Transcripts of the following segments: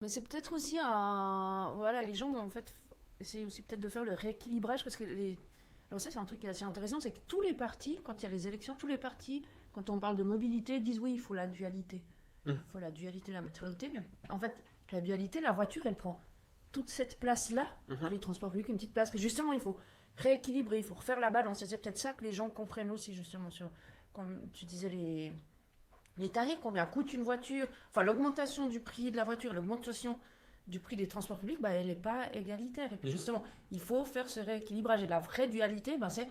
Mais c'est peut-être aussi voilà, les gens, en fait, essayent aussi peut-être de faire le rééquilibrage parce que les. Alors, ça, c'est un truc qui est assez intéressant, c'est que tous les partis, quand il y a les élections, tous les partis, quand on parle de mobilité, disent oui, il faut la dualité. Mhm. Il faut la dualité, la matérialité. Mais en fait, la dualité, la voiture, elle prend toute cette place-là, Mhm. les transports publics, une petite place, que justement, il faut rééquilibrer, il faut refaire la balance. Et c'est peut-être ça que les gens comprennent aussi, justement, sur, comme tu disais, les tarifs, combien coûte une voiture, enfin l'augmentation du prix de la voiture, l'augmentation du prix des transports publics, bah, elle n'est pas égalitaire. Et puis Mhm. justement, il faut faire ce rééquilibrage. Et la vraie dualité, bah, c'est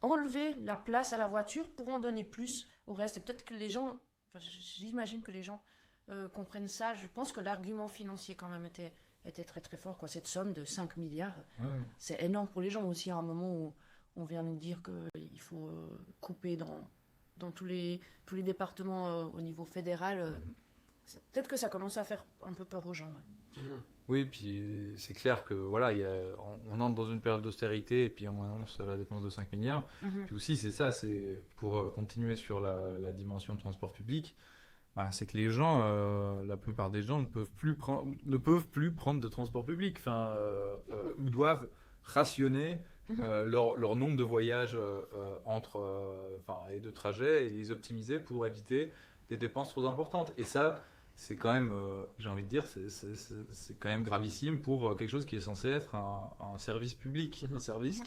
enlever la place à la voiture pour en donner plus au reste. Et peut-être que les gens, enfin, j'imagine que les gens comprennent ça. Je pense que l'argument financier quand même était très très fort. Quoi. Cette somme de 5 milliards, Ouais. c'est énorme pour les gens aussi à un moment où on vient nous dire qu'il faut couper dans tous les départements au niveau fédéral. Peut-être que ça commence à faire un peu peur aux gens. Ouais. Mhm. Oui, puis c'est clair que voilà, on entre dans une période d'austérité et puis on annonce la dépense de 5 milliards. Mhm. Puis aussi, c'est ça, c'est pour continuer sur la dimension de transport public, bah, c'est que les gens, la plupart des gens ne peuvent plus prendre de transport public. Enfin, ils doivent rationner Mhm. leur nombre de voyages enfin, et de trajets et les optimiser pour éviter des dépenses trop importantes. Et ça, c'est quand même, j'ai envie de dire, c'est quand même gravissime pour quelque chose qui est censé être un service public, un service Mhm.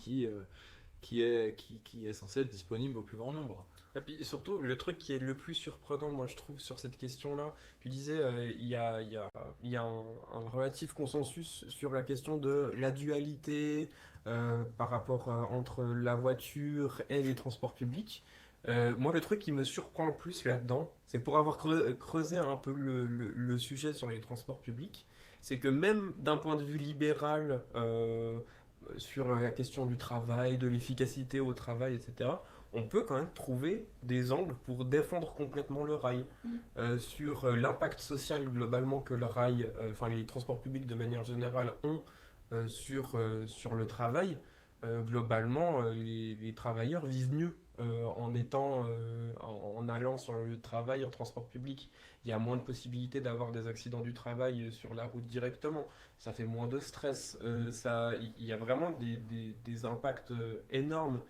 qui est censé être disponible au plus grand nombre. Et puis surtout, le truc qui est le plus surprenant, moi je trouve, sur cette question-là, tu disais, il y a un relatif consensus sur la question de la dualité par rapport entre la voiture et les transports publics. Moi, le truc qui me surprend le plus là-dedans, c'est pour avoir creusé un peu le sujet sur les transports publics, c'est que même d'un point de vue libéral, sur la question du travail, de l'efficacité au travail, etc., on peut quand même trouver des angles pour défendre complètement le rail. Sur l'impact social globalement que le rail, enfin les transports publics de manière générale ont sur le travail, globalement les travailleurs vivent mieux en allant sur le lieu de travail en transport public. Il y a moins de possibilités d'avoir des accidents du travail sur la route directement. Ça fait moins de stress. Il y a vraiment des impacts énormes